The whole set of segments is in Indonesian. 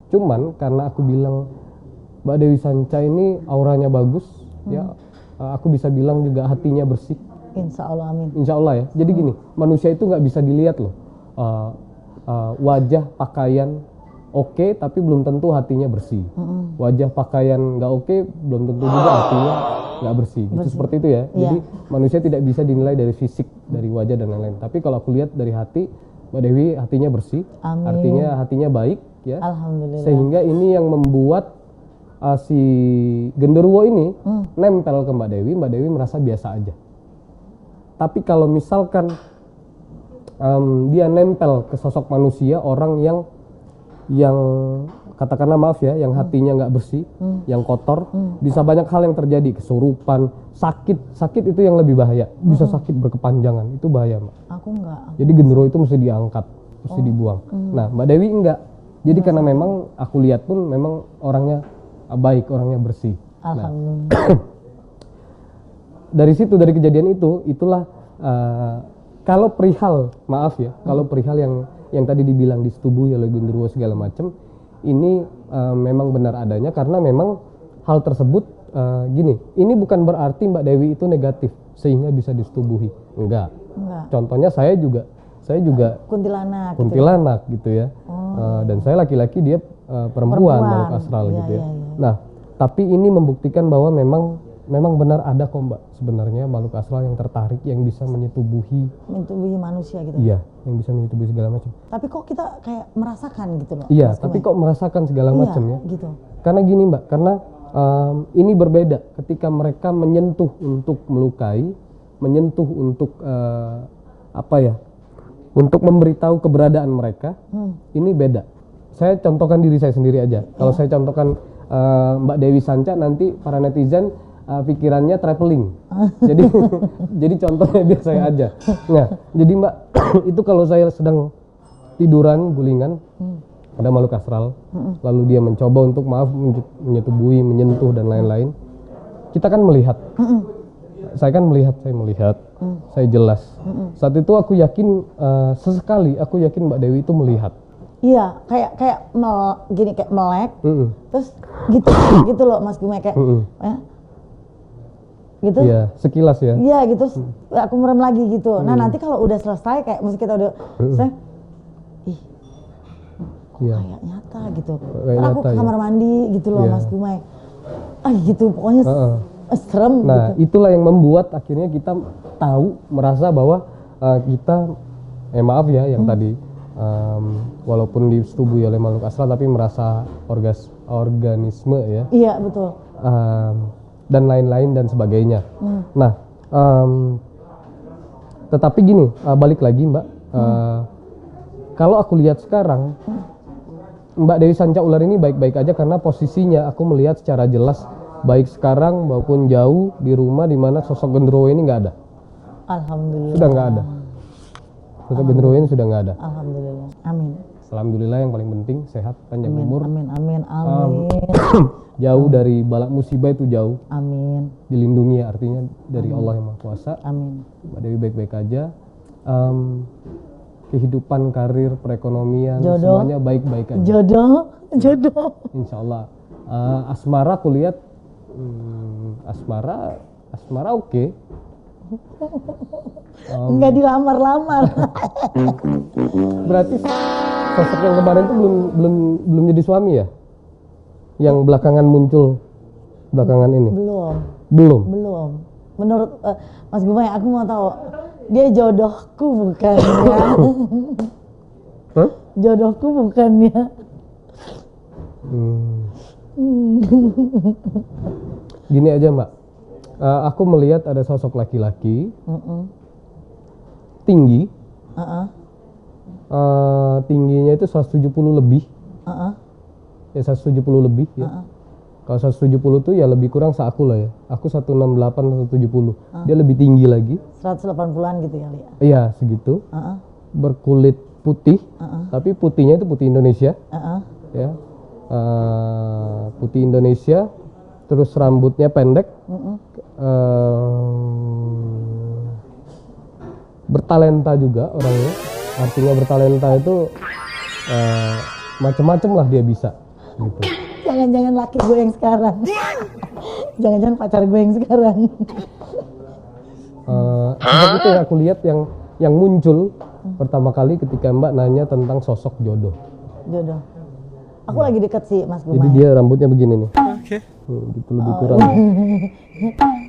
Cuman karena aku bilang Mbak Dewi Sanca ini auranya bagus, ya, aku bisa bilang juga hatinya bersih. Insya Allah, amin. Insya Allah ya. Jadi gini, manusia itu nggak bisa dilihat loh. Wajah, pakaian oke, tapi belum tentu hatinya bersih. Wajah, pakaian nggak oke, belum tentu juga hatinya nggak bersih. Itu seperti itu ya. Jadi manusia tidak bisa dinilai dari fisik, dari wajah dan lain-lain. Tapi kalau aku lihat dari hati, Mbak Dewi hatinya bersih, Amin. artinya hatinya baik ya. Alhamdulillah. Sehingga ini yang membuat si genderuwo ini nempel ke Mbak Dewi merasa biasa aja. Tapi kalau misalkan dia nempel ke sosok manusia, orang yang katakanlah maaf ya, yang hatinya nggak bersih, yang kotor, bisa banyak hal yang terjadi, kesurupan, sakit itu yang lebih bahaya, bisa sakit berkepanjangan, itu bahaya Mbak. Aku enggak. Jadi genderuwo itu mesti diangkat, mesti dibuang. Nah Mbak Dewi enggak, jadi karena memang aku lihat pun memang orangnya baik, orangnya bersih. Alhamdulillah. Dari situ, dari kejadian itulah kalau perihal maaf ya, kalau perihal yang tadi dibilang disetubuhi oleh genderuwo segala macam, ini memang benar adanya karena memang hal tersebut gini, ini bukan berarti Mbak Dewi itu negatif sehingga bisa disetubuhi, enggak. Contohnya saya juga kuntilanak gitu ya. Dan saya laki-laki, dia perempuan makhluk astral gitu ya. Nah, tapi ini membuktikan bahwa memang benar ada kok Mbak sebenarnya makhluk astral yang tertarik, yang bisa menyetubuhi manusia gitu. Iya, yang bisa menyetubuhi segala macam. Tapi kok kita kayak merasakan gitu loh. Iya, tapi kok merasakan segala macam ya. Gitu. Karena gini Mbak, karena ini berbeda ketika mereka menyentuh untuk melukai, menyentuh untuk untuk memberitahu keberadaan mereka, ini beda. Saya contohkan diri saya sendiri aja. Kalau saya contohkan Mbak Dewi Sanca, nanti para netizen pikirannya traveling. Jadi contohnya biar saya aja. Nah, jadi Mbak, itu kalau saya sedang tiduran, gulingan, ada makhluk astral, lalu dia mencoba untuk menyetubuhi, menyentuh dan lain-lain. Kita kan melihat. Saya melihat, saya jelas. Saat itu aku yakin, sesekali aku yakin Mbak Dewi itu melihat. Iya, kayak melek, terus gitu loh Mas Gumai, kayak gitu. Iya, sekilas ya. Iya gitu, aku merem lagi gitu. Nah nanti kalau udah selesai, kayak mesti kita udah selesai, kayak nyata gitu. Terus aku ke kamar mandi gitu loh Mas Gumai. Gitu, pokoknya serem. Nah gitu. Itulah yang membuat akhirnya kita tahu, merasa bahwa kita, maaf ya yang tadi, walaupun disetubuhi oleh makhluk astral tapi merasa organisme ya. Iya betul. Dan lain-lain dan sebagainya. Nah, tetapi gini, balik lagi Mbak, kalau aku lihat sekarang, Mbak Dewi Sanca Ular ini baik-baik aja karena posisinya aku melihat secara jelas, baik sekarang maupun jauh di rumah, di mana sosok genderuwo ini nggak ada. Alhamdulillah. Sudah nggak ada. Sosok genderuwo ini sudah nggak ada. Alhamdulillah. Amin. Alhamdulillah, yang paling penting sehat, panjang umur. Amin. Jauh dari balak musibah, itu jauh. Amin. Dilindungi ya, artinya dari Allah yang Maha Kuasa. Amin. Mbak Dewi baik-baik aja. Kehidupan, karir, perekonomian, jodoh, semuanya baik-baik aja. Jodoh. Insya Allah. Asmara aku lihat, asmara oke. Nggak dilamar-lamar. Berarti sosok yang kemarin itu belum jadi suami ya? Yang belakangan muncul belakangan ini? Belum. Menurut Mas Gumai, aku mau tahu, dia jodohku bukan ya? Jodohku bukan ya? Gini aja Mbak, aku melihat ada sosok laki-laki tinggi, tingginya itu 170 lebih, ya 170 lebih ya. Kalau 170 tuh ya lebih kurang seaku lah ya. Aku 168, 170. Dia lebih tinggi lagi. 180-an gitu ya, Lia? Iya, segitu. Berkulit putih, tapi putihnya itu putih Indonesia. Ya. Putih Indonesia, terus rambutnya pendek. Bertalenta juga orangnya. Artinya bertalenta itu macam-macam lah dia bisa. gitu. Jangan-jangan laki gue yang sekarang. Jangan-jangan pacar gue yang sekarang. Sosok itu yang aku lihat yang muncul pertama kali ketika Mbak nanya tentang sosok jodoh. Jodoh. Aku lagi deket sih Mas Gumai. Jadi dia rambutnya begini nih. Oke. Gitu lebih kurang.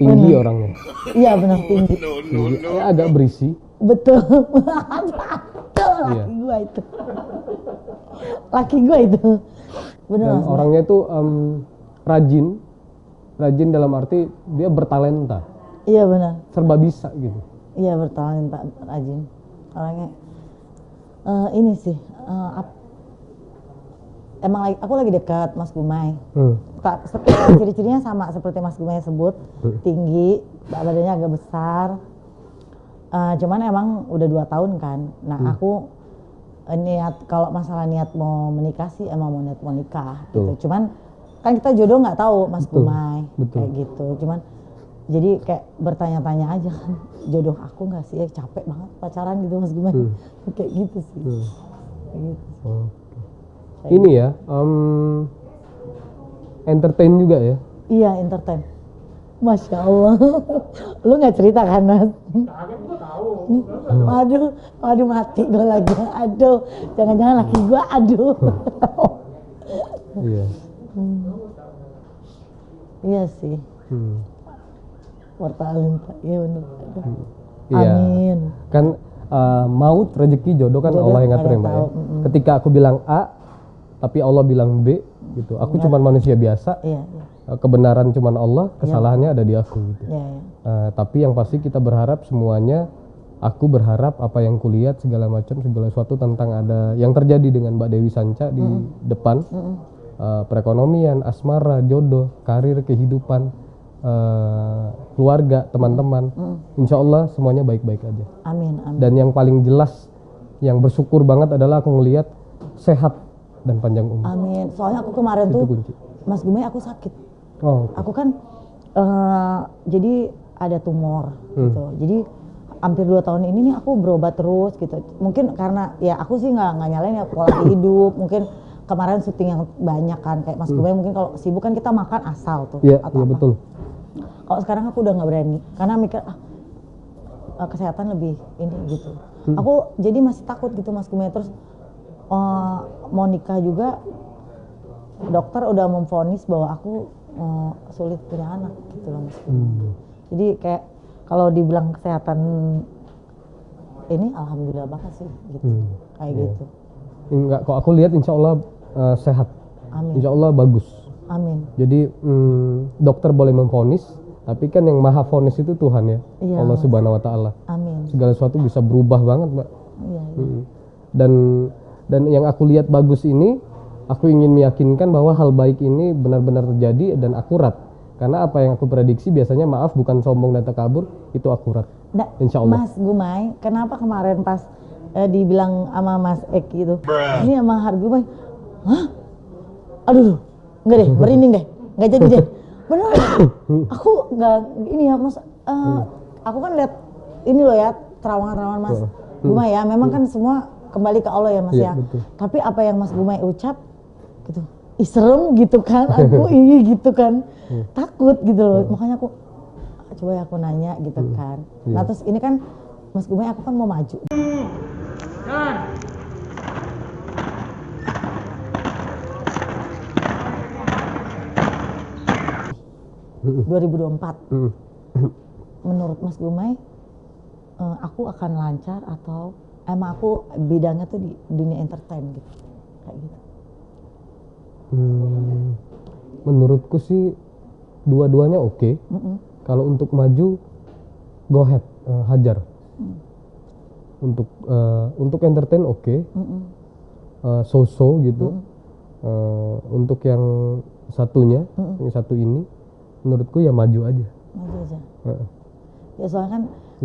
Tinggi orangnya. Iya benar tinggi. Agak berisi. Betul. Laki gue itu. Laki gue itu. Benar. Dan orangnya itu rajin dalam arti dia bertalenta. Iya benar. Serba bisa gitu. Iya bertalenta, rajin. Orangnya ini sih emang aku lagi dekat Mas Gumai. Ciri-cirinya sama seperti Mas Gumai sebut, tinggi, badannya agak besar. Cuman emang udah 2 tahun kan. Nah aku niat kalau masalah niat mau menikah sih emang mau nikah gitu. Cuman kan kita jodoh nggak tahu Mas Gumai kayak gitu. Cuman jadi kayak bertanya-tanya aja kan, jodoh aku nggak sih? Capek banget pacaran gitu Mas Gumai. Kayak gitu sih. Kayak gitu. Ini ya, entertain juga ya? Iya, entertain. Masya Allah. Lu nggak cerita kan Mas? Gue tahu. Aduh mati gue lagi. Aduh, jangan-jangan laki gue. Aduh. Iya. Iya sih. Bertalenta, iya benar. Iya. Amin. Kan maut, rezeki, jodoh kan Allah yang ngatur ya Mbak ya. Ketika aku bilang A, tapi Allah bilang B, gitu. Aku cuman manusia biasa. Iya. Kebenaran cuman Allah, kesalahannya ada di aku gitu. Iya. Tapi yang pasti kita berharap semuanya, aku berharap apa yang kulihat segala macam, segala sesuatu tentang ada yang terjadi dengan Mbak Dewi Sanca di depan, perekonomian, asmara, jodoh, karir, kehidupan, keluarga, teman-teman, insya Allah semuanya baik-baik aja. Amin. Dan yang paling jelas, yang bersyukur banget adalah aku ngelihat sehat dan panjang umur. Amin. Soalnya aku kemarin tuh, kunci. Mas Gumai aku sakit. Oh, Aku kan jadi ada tumor gitu. Jadi hampir 2 tahun ini nih aku berobat terus gitu. Mungkin karena ya aku sih nggak nyalain ya pola hidup. Mungkin kemarin syuting yang banyak kan kayak Mas Gumai mungkin kalau sibuk kan kita makan asal tuh. Iya, atau apa. betul. Kalau sekarang aku udah nggak berani karena mikir kesehatan lebih ini gitu. Aku jadi masih takut gitu Mas Gumai. Terus mau nikah juga dokter udah memvonis bahwa aku sulit punya anak gitu loh Mas. Jadi kayak kalau dibilang kesehatan ini alhamdulillah banget sih gitu. Kayak gitu. Enggak, kok aku lihat insya Allah sehat. Amin. Insya Allah bagus. Amin. Jadi dokter boleh memvonis, tapi kan yang maha vonis itu Tuhan ya. Iya, Allah Subhanahu Wa Taala. Amin. Segala sesuatu bisa berubah banget Mbak. Iya. Dan yang aku lihat bagus ini, aku ingin meyakinkan bahwa hal baik ini benar-benar terjadi dan akurat. Karena apa yang aku prediksi biasanya, maaf bukan sombong dan takabur, itu akurat. Insya Allah. Mas Gumai, kenapa kemarin pas dibilang sama Mas Eki itu, ini sama Har Gumai, hah? Aduh, enggak deh, merinding deh, nggak jadi deh. Bener, aku nggak ini ya Mas, aku kan lihat ini loh ya terawangan-terawangan Mas Gumai ya, memang kan semua kembali ke Allah ya Mas ya. Betul. Tapi apa yang Mas Gumai ucap gitu, serem gitu kan, aku gitu kan, takut gitu loh. Makanya aku coba ya aku nanya gitu kan. Nah terus ini kan Mas Gumai aku kan mau maju. Jalan. 2024. Menurut Mas Gumai, aku akan lancar atau emang aku bidangnya tuh di dunia entertain gitu, kayak gitu. Menurutku sih dua-duanya oke. Kalau untuk maju, go ahead, hajar. Untuk entertain oke. So-so gitu. Untuk yang satunya, yang satu ini, menurutku ya maju aja. Maju aja. Ya soalnya kan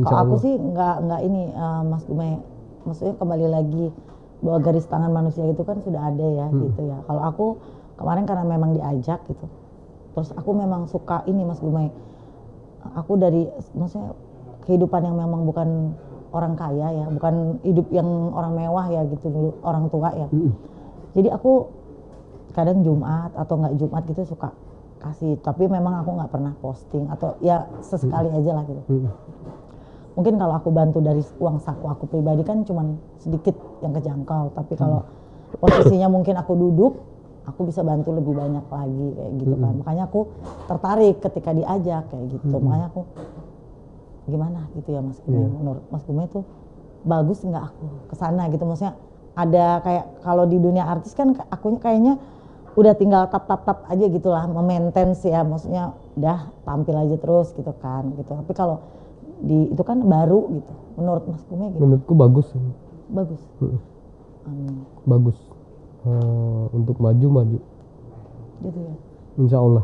kalau aku sih nggak ini Mas Gumai, maksudnya kembali lagi bahwa garis tangan manusia itu kan sudah ada ya gitu ya. Kalau aku kemarin karena memang diajak gitu, terus aku memang suka ini Mas Gumai. Aku dari maksudnya kehidupan yang memang bukan orang kaya ya, bukan hidup yang orang mewah ya gitu dulu, orang tua ya. Jadi aku kadang Jumat atau nggak Jumat gitu suka kasih, tapi memang aku nggak pernah posting atau ya sesekali aja lah gitu. Mungkin kalau aku bantu dari uang saku aku pribadi kan cuman sedikit yang kejangkau, tapi kalau posisinya mungkin aku duduk, aku bisa bantu lebih banyak lagi kayak gitu kan. Makanya aku tertarik ketika diajak kayak gitu. Makanya aku gimana gitu ya Mas Gume, menurut Mas Gume itu bagus nggak aku kesana gitu, maksudnya ada kayak kalau di dunia artis kan akunya kayaknya udah tinggal tap aja gitulah, memaintain ya, maksudnya udah tampil aja terus gitu kan gitu. Tapi kalau di itu kan baru gitu. Menurut Mas Gume gitu. Menurutku bagus. Bagus. Bagus. Untuk maju Gitu ya. Insya Allah.